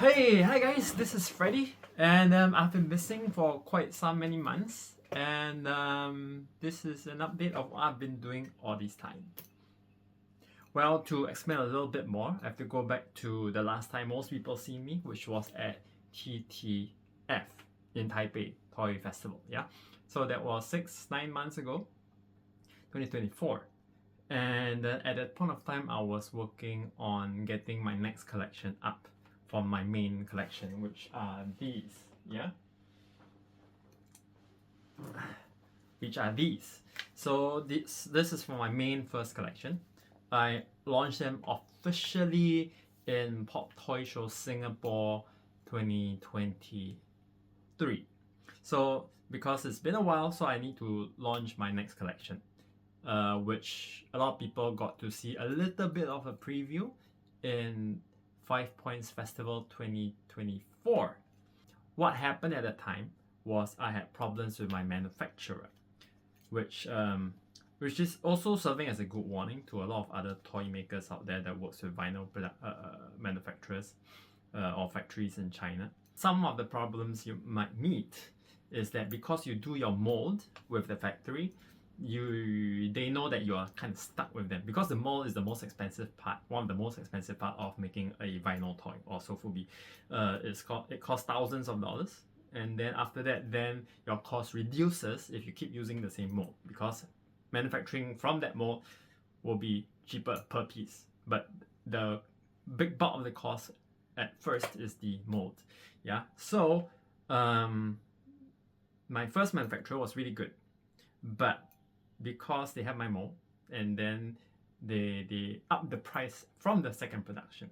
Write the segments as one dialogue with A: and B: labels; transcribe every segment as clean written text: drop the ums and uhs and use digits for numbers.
A: Hi guys, this is Freddy, and I've been missing for quite many months, and this is an update of what I've been doing all this time. Well, to explain a little bit more, I have to go back to the last time most people see me, which was at TTF in Taipei Toy Festival. Yeah, so that was 9 months ago, 2024. And at that point of time, I was working on getting my next collection up from my main collection, which are these, yeah? Which are these. So this is for my main first collection. I launched them officially in Pop Toy Show Singapore 2023. So because it's been a while, so I need to launch my next collection. Which a lot of people got to see a little bit of a preview in 5 Points Festival 2024. What happened at that time was I had problems with my manufacturer, which is also serving as a good warning to a lot of other toy makers out there that works with vinyl manufacturers or factories in China. Some of the problems you might meet is that because you do your mold with the factory, they know that you are kind of stuck with them because the mold is the most expensive part, one of the most expensive part of making a vinyl toy or sofubi. It costs thousands of dollars, and then after that, then your cost reduces if you keep using the same mold because manufacturing from that mold will be cheaper per piece. But the big bulk of the cost at first is the mold. Yeah, so my first manufacturer was really good, but because they have my mold, and then they upped the price from the second production,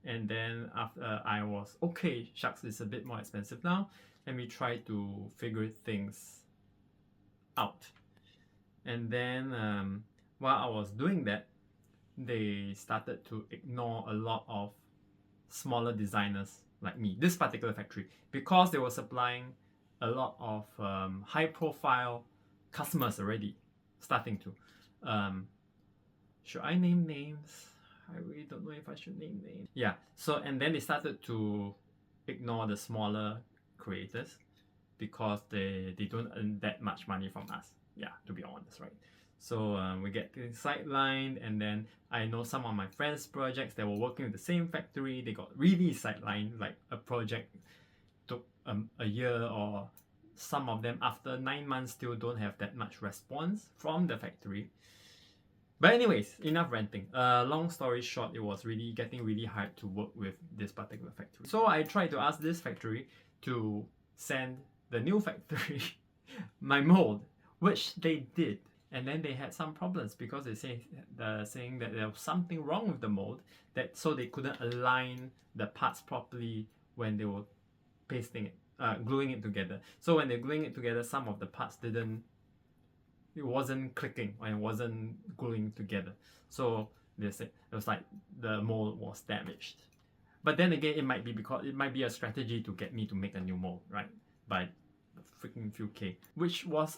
A: and then after I was okay, shucks, it's a bit more expensive now, and we try to figure things out. And then while I was doing that, they started to ignore a lot of smaller designers like me, this particular factory, because they were supplying a lot of high profile customers already, starting to. Should I name names? I really don't know if I should name names. Yeah, so and then they started to ignore the smaller creators because they don't earn that much money from us. Yeah, to be honest, right? So we get sidelined, and then I know some of my friends' projects that were working with the same factory, they got really sidelined. Like a project took a year, or some of them after 9 months still don't have that much response from the factory. But anyways, enough ranting. Long story short, it was really getting really hard to work with this particular factory. So I tried to ask this factory to send the new factory my mold, which they did. And then they had some problems because they saying that there was something wrong with the mold, so they couldn't align the parts properly when they were pasting it. Gluing it together. So when they're gluing it together, some of the parts it wasn't clicking and it wasn't gluing together. So they said it was like the mold was damaged. But then again, it might be a strategy to get me to make a new mold, right? By freaking few K.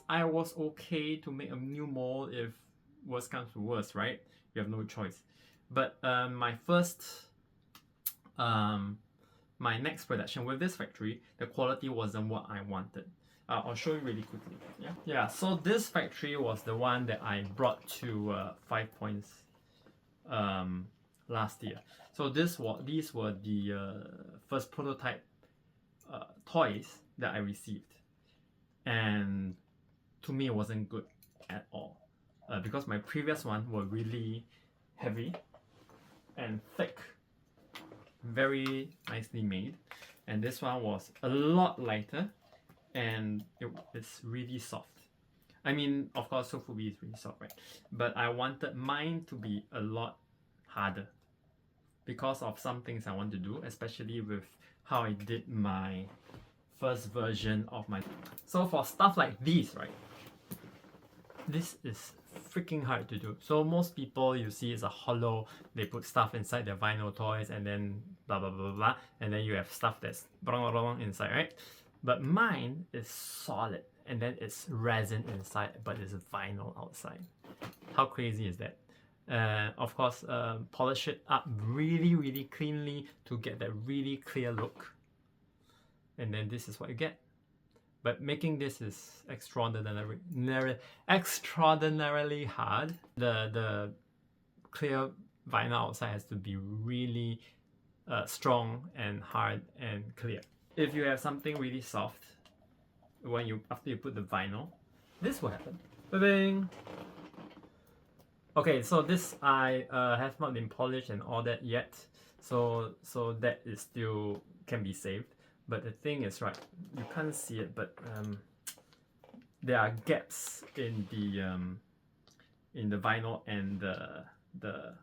A: I was okay to make a new mold if worst comes to worst, right? You have no choice. But my next production with this factory, the quality wasn't what I wanted. I'll show you really quickly. Yeah. So this factory was the one that I brought to 5 Points last year. So these were the first prototype toys that I received, and to me it wasn't good at all because my previous one were really heavy and thick, very nicely made, and this one was a lot lighter and it's really soft. I mean, of course sofubi is really soft, right? But I wanted mine to be a lot harder because of some things I want to do, especially with how I did my first version of my. So for stuff like these, right, this is freaking hard to do. So most people you see is a hollow, they put stuff inside their vinyl toys and then blah blah blah blah, and then you have stuff that's inside, right? But mine is solid, and then it's resin inside but it's vinyl outside. How crazy is that? And of course, polish it up really cleanly to get that really clear look. And then this is what you get. But making this is extraordinarily hard. The clear vinyl outside has to be really strong and hard and clear. If you have something really soft, after you put the vinyl, this will happen. Ba-bing! Okay, so this I have not been polished and all that yet, so that is still can be saved. But the thing is, right, you can't see it, but there are gaps in the vinyl and the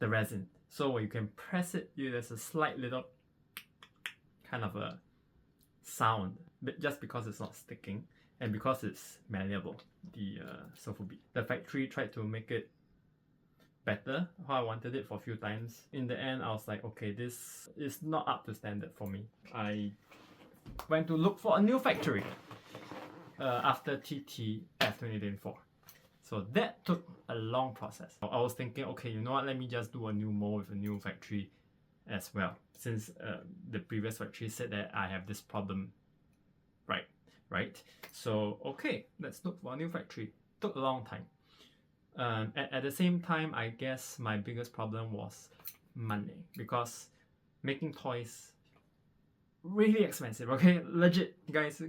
A: resin. So when you can press it, there's a slight little kind of a sound, but just because it's not sticking and because it's malleable, the sofubi. The factory tried to make it better how I wanted it for a few times. In the end, I was like, okay, this is not up to standard for me. I went to look for a new factory after TTF 2024. So that took a long process. I was thinking, okay, you know what, let me just do a new mold with a new factory as well, since the previous factory said that I have this problem, right? So okay, let's look for a new factory. Took a long time. At the same time, I guess my biggest problem was money, because making toys really expensive. Okay, legit, guys,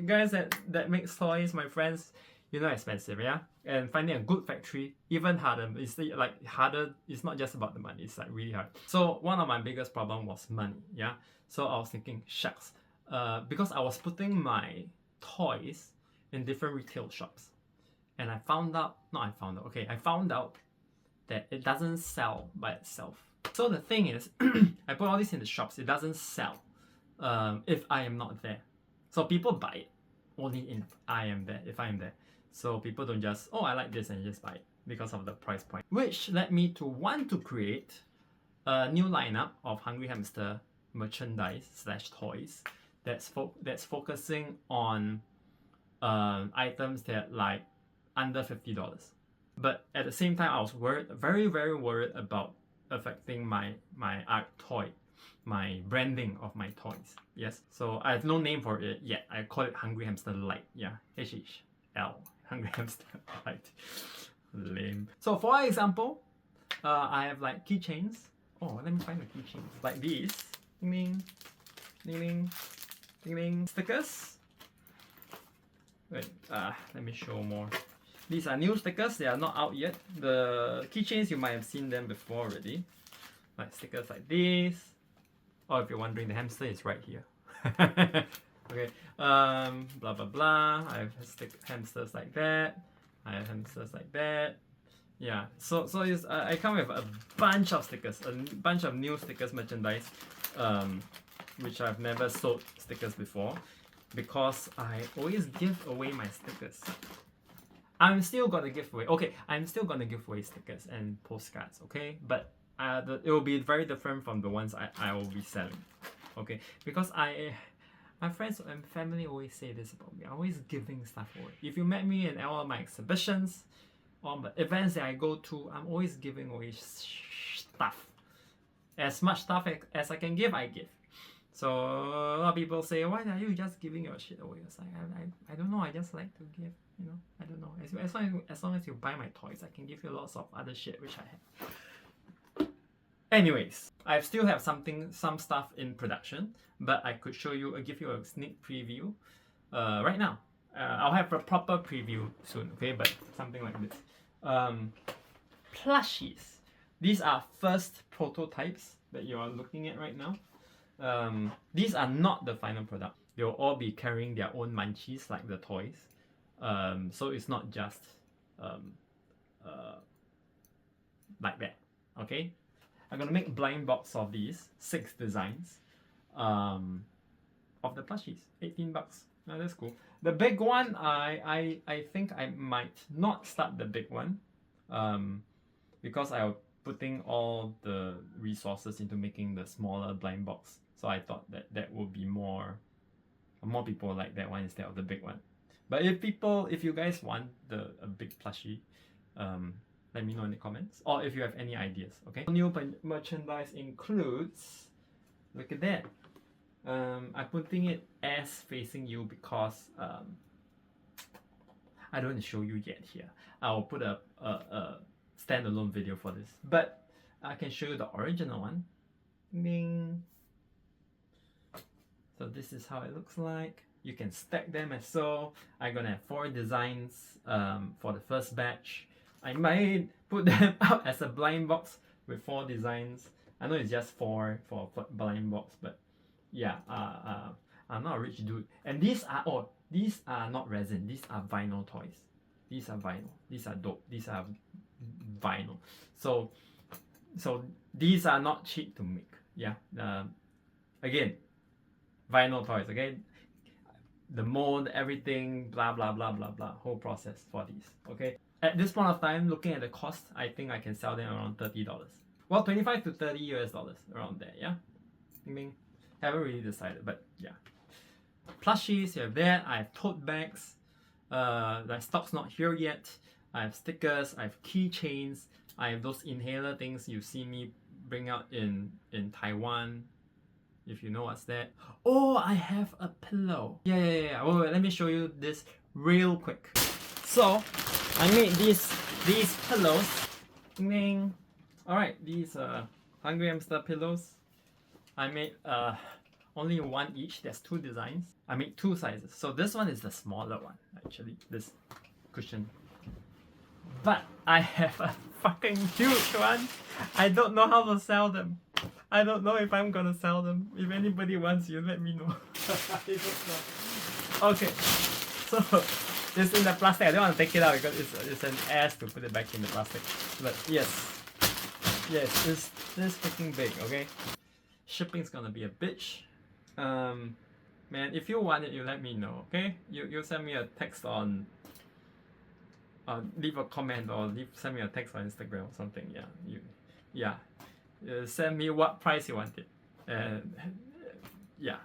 A: guys that makes toys, my friends, you know, expensive, yeah. And finding a good factory even harder. It's like harder. It's not just about the money. It's like really hard. So one of my biggest problem was money, yeah. So I was thinking, shucks, because I was putting my toys in different retail shops. And I found out that it doesn't sell by itself. So the thing is, I put all this in the shops, it doesn't sell if I am not there. So people buy it only if I am there. So people don't just, oh, I like this, and just buy it because of the price point. Which led me to want to create a new lineup of Hungry Hamster merchandise / toys that's focusing on items that like under $50. But at the same time, I was worried, very worried about affecting my art toy, my branding of my toys. Yes, so I have no name for it yet. I call it Hungry Hamster LITE. Yeah, HHL, Hungry Hamster LITE. Lame. So for example, I have like keychains. Oh, let me find the keychains. Like these. Ding ding, ding ding, ding ding. Stickers. Wait, let me show more. These are new stickers, they are not out yet. The keychains, you might have seen them before already. Like stickers like this. Oh, if you're wondering, the hamster is right here. Okay, blah blah blah. I have hamsters like that. I have hamsters like that. Yeah, so I come with a bunch of stickers, a bunch of new stickers merchandise, which I've never sold stickers before, because I always give away my stickers. I'm still gonna give away. Okay, I'm still gonna give away stickers and postcards. Okay, but it will be very different from the ones I will be selling. Okay, because my friends and family always say this about me. I'm always giving stuff away. If you met me in all of my exhibitions or the events that I go to, I'm always giving away stuff. As much stuff as I can give, I give. So a lot of people say, why are you just giving your shit away? It's like, I don't know, I just like to give, you know, I don't know. As long as you buy my toys, I can give you lots of other shit which I have. Anyways, I still have some stuff in production, but I could give you a sneak preview right now. I'll have a proper preview soon, okay? But something like this. Plushies. These are first prototypes that you are looking at right now. These are not the final product. They'll all be carrying their own munchies like the toys. So it's not just like that. Okay, I'm gonna make blind box of these 6 designs of the plushies. $18. Now that's cool. The big one, I think I might not start the big one, because I'm putting all the resources into making the smaller blind box. So I thought that would be more people like that one instead of the big one. But if you guys want a big plushie, Let me know in the comments, or if you have any ideas. Okay. New merchandise includes, look at that. I'm putting it as facing you because I don't want to show you yet here. I'll put a standalone video for this, but I can show you the original one. Ding. So this is how it looks like. You can stack them as so. I'm gonna have 4 designs for the first batch. I might put them up as a blind box with 4 designs. I know it's just 4 for a blind box, but yeah, I'm not a rich dude. And these are not resin. These are vinyl toys. These are vinyl. These are dope. These are vinyl. So these are not cheap to make. Yeah. Again, vinyl toys. Okay. The mold, everything, blah blah blah blah blah. Whole process for these. Okay. At this point of time, looking at the cost, I think I can sell them around $30. Well, 25 to 30 US dollars around there. Yeah. I mean, haven't really decided, but yeah. Plushies, you have that. I have tote bags. The stock's not here yet. I have stickers. I have keychains. I have those inhaler things you see me bring out in Taiwan. If you know what's that. Oh, I have a pillow. Yeah. Wait, let me show you this real quick. So, I made these pillows. Ding. Alright, these Hungry Hamster pillows. I made only 1 each. There's 2 designs. I made 2 sizes. So this one is the smaller one, actually. This cushion. But I have a fucking huge one. I don't know how to sell them. I don't know if I'm gonna sell them. If anybody wants, you let me know. I don't know. Okay. So it's in the plastic. I don't want to take it out because it's an ass to put it back in the plastic. But yes, it's this freaking big. Okay. Shipping's gonna be a bitch. Man, if you want it, you let me know. Okay. You send me a text on. Leave a comment or send me a text on Instagram or something. Yeah. Send me what price you want it. Yeah.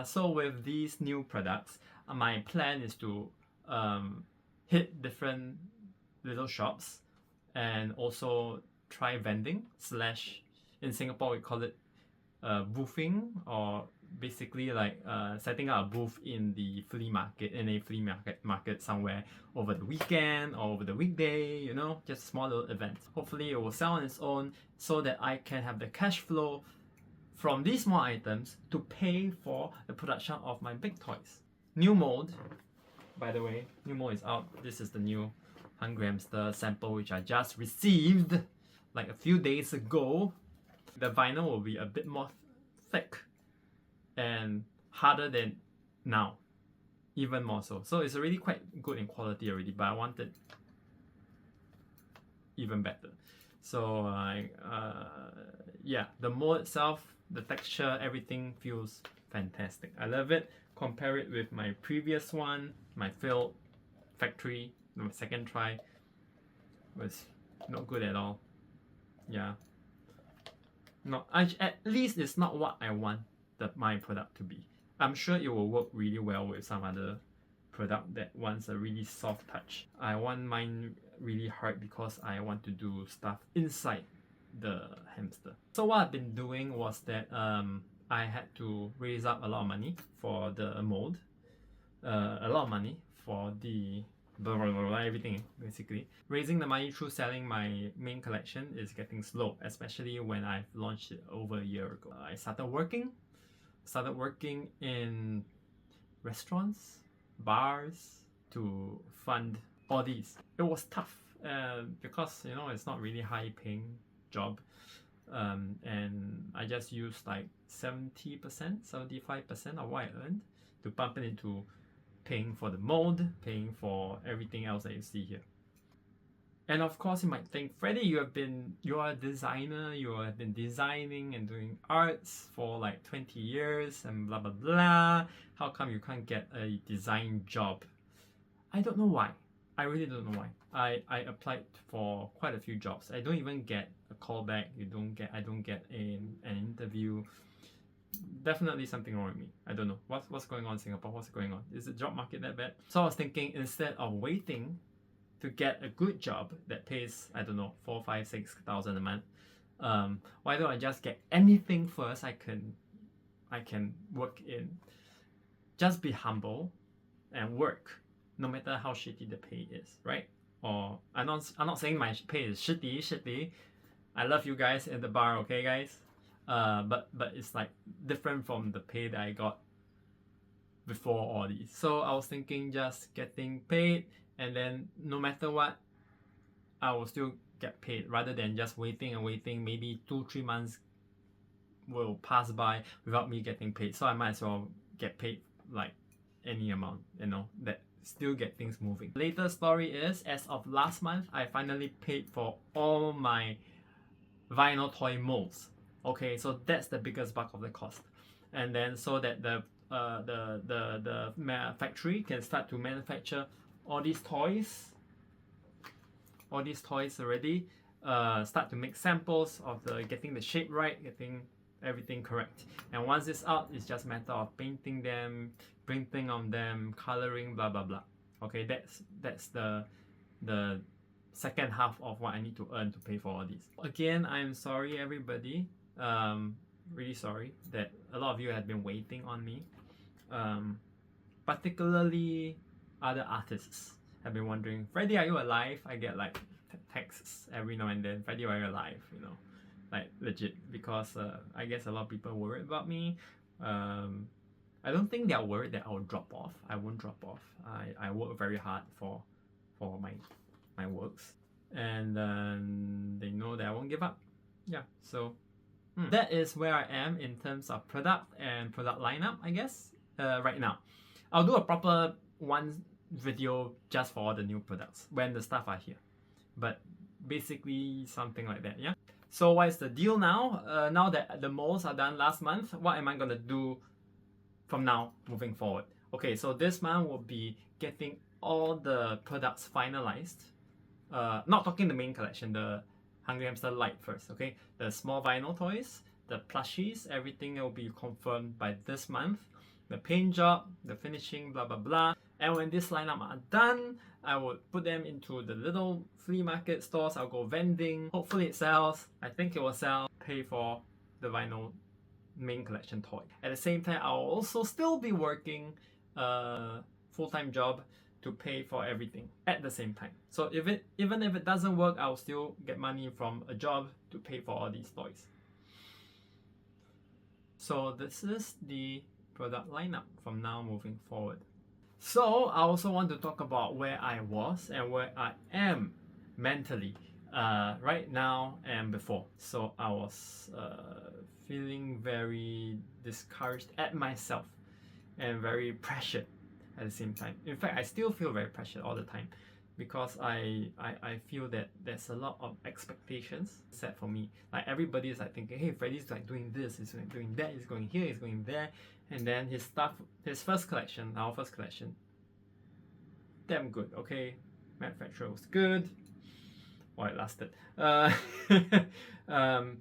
A: So with these new products, my plan is to hit different little shops and also try vending / in Singapore we call it boothing, or basically like setting up a booth in a flea market somewhere over the weekend or over the weekday, you know, just small little events. Hopefully it will sell on its own so that I can have the cash flow from these small items to pay for the production of my big toys. New mold, by the way, new mold is out. This is the new Hungry Hamster sample which I just received like a few days ago. The vinyl will be a bit more thick and harder than now, even more so. So it's already quite good in quality already, but I wanted even better. So yeah, the mold itself, the texture, everything feels fantastic. I love it. Compare it with my previous one, my failed factory. My second try was not good at all. Yeah. No, at least it's not what I want my product to be. I'm sure it will work really well with some other product that wants a really soft touch. I want mine really hard because I want to do stuff inside the hamster. So what I've been doing was that I had to raise up a lot of money for the mold, a lot of money for the everything basically. Raising the money through selling my main collection is getting slow, especially when I've launched it over a year ago. I started working in restaurants, bars to fund all these. It was tough because, you know, it's not really high paying job, and I just used like 70%, 75% of what I earned to pump it into paying for the mold, paying for everything else that you see here. And of course you might think, Freddy, you are a designer, you have been designing and doing arts for like 20 years and blah blah blah. How come you can't get a design job? I don't know why. I really don't know why. I applied for quite a few jobs. I don't even get a callback. I don't get an interview. Definitely something wrong with me. I don't know. What's going on in Singapore? What's going on? Is the job market that bad? So I was thinking, instead of waiting to get a good job that pays, I don't know, 4, 5, 6,000 a month, why don't I just get anything first I can work in? Just be humble and work, no matter how shitty the pay is, right? Or I'm not saying my pay is shitty. I love you guys in the bar, okay, guys? But it's like different from the pay that I got before all these. So I was thinking just getting paid, and then no matter what, I will still get paid rather than just waiting and waiting. Maybe 2-3 months will pass by without me getting paid. So I might as well get paid like any amount, you know, that still get things moving. Later story is, as of last month, I finally paid for all my vinyl toy molds. Okay, so that's the biggest bulk of the cost. And then so that the factory can start to manufacture all these toys already, start to make samples of getting the shape right, getting everything correct. And once it's out, it's just a matter of painting them, printing on them, coloring, blah blah blah. Okay, that's the second half of what I need to earn to pay for all these. Again, I'm sorry everybody, really sorry that a lot of you have been waiting on me, particularly other artists have been wondering, Freddy, are you alive? I get like texts every now and then, Freddy, are you alive? You know, like legit, because I guess a lot of people are worried about me. I don't think they're worried that I'll drop off. I won't drop off. I work very hard for my works, and they know that I won't give up. Yeah, so that is where I am in terms of product and product lineup, I guess, right now. I'll do a proper one video just for all the new products when the stuff are here, but basically something like that. Yeah, so what is the deal now? Now that the molds are done last month, what am I gonna do from now moving forward? Okay, so this month will be getting all the products finalized. Not talking the main collection, the Hungry Hamster LITE first, okay? The small vinyl toys, the plushies, everything will be confirmed by this month. The paint job, the finishing, blah blah blah. And when this lineup are done, I would put them into the little flea market stores. I'll go vending. Hopefully it sells. I think it will sell. Pay for the vinyl main collection toy. At the same time, I'll also still be working a full-time job to pay for everything at the same time. So even if it doesn't work, I'll still get money from a job to pay for all these toys. So this is the product lineup from now moving forward. So I also want to talk about where I was and where I am mentally right now and before. So I was feeling very discouraged at myself and very pressured at the same time. In fact, I still feel very pressured all the time because I feel that there's a lot of expectations set for me. Like everybody is like thinking, hey, Freddy's like doing this, he's doing that, he's going here, he's going there. And then his stuff, his first collection, our first collection, damn good, okay? Manufacturer was good. While it lasted.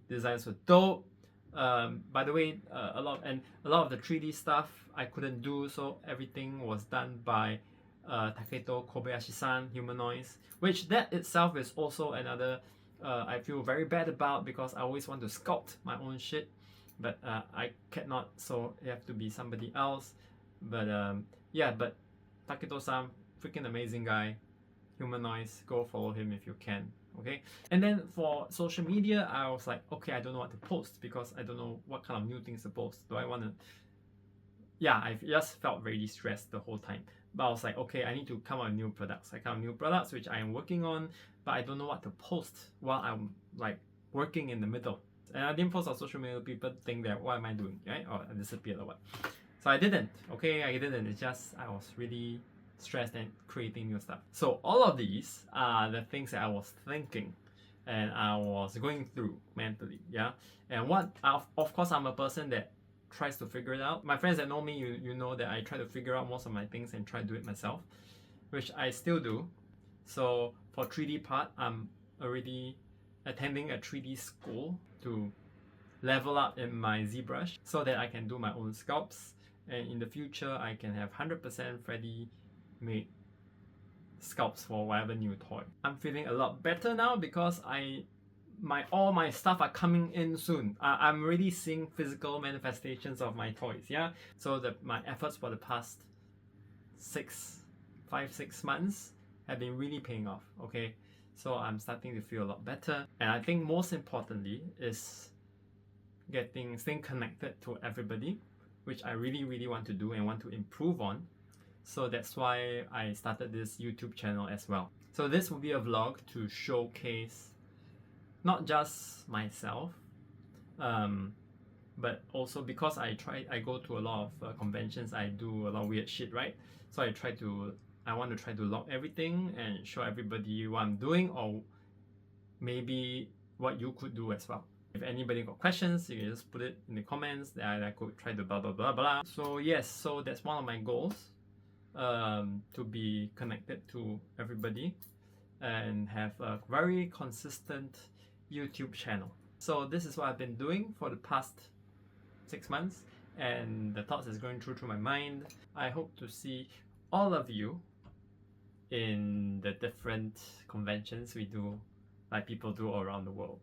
A: Designs were dope. By the way, a lot of the 3D stuff I couldn't do, so everything was done by Taketo Kobayashi-san, Humanoids, which that itself is also another I feel very bad about because I always want to sculpt my own shit, but I cannot, so it have to be somebody else. But yeah, but Taketo-san, freaking amazing guy. Humanoids, go follow him if you can. Okay, and then for social media, I was like, okay, I don't know what to post because I don't know what kind of new things to post. Do I want to? Yeah, I just felt very stressed the whole time. But I was like, okay, I need to come up with new products. I come up with new products which I am working on, but I don't know what to post while I'm like working in the middle. And I didn't post on social media. People think that what am I doing, right? Or I disappeared or what? So I didn't. Okay, I didn't. It's just I was really stressed and creating new stuff. So all of these are the things that I was thinking and I was going through mentally, yeah. And of course, I'm a person that tries to figure it out. My friends that know me, you know that I try to figure out most of my things and try to do it myself, which I still do. So for 3D part, I'm already attending a 3D school to level up in my ZBrush so that I can do my own sculpts, and in the future I can have 100% Freddy made scalps for whatever new toy. I'm feeling a lot better now because all my stuff are coming in soon. I'm really seeing physical manifestations of my toys, yeah? So my efforts for the past 5-6 months have been really paying off, okay? So I'm starting to feel a lot better. And I think most importantly is staying connected to everybody, which I really want to do and want to improve on. So that's why I started this YouTube channel as well. So this will be a vlog to showcase not just myself, but also because I go to a lot of conventions, I do a lot of weird shit, right? So I want to try to log everything and show everybody what I'm doing, or maybe what you could do as well. If anybody got questions, you can just put it in the comments that I could try to blah blah blah blah. So yes, so that's one of my goals, to be connected to everybody and have a very consistent YouTube channel. So this is what I've been doing for the past 6 months, and the thoughts is going through my mind. I hope to see all of you in the different conventions we do, like people do all around the world.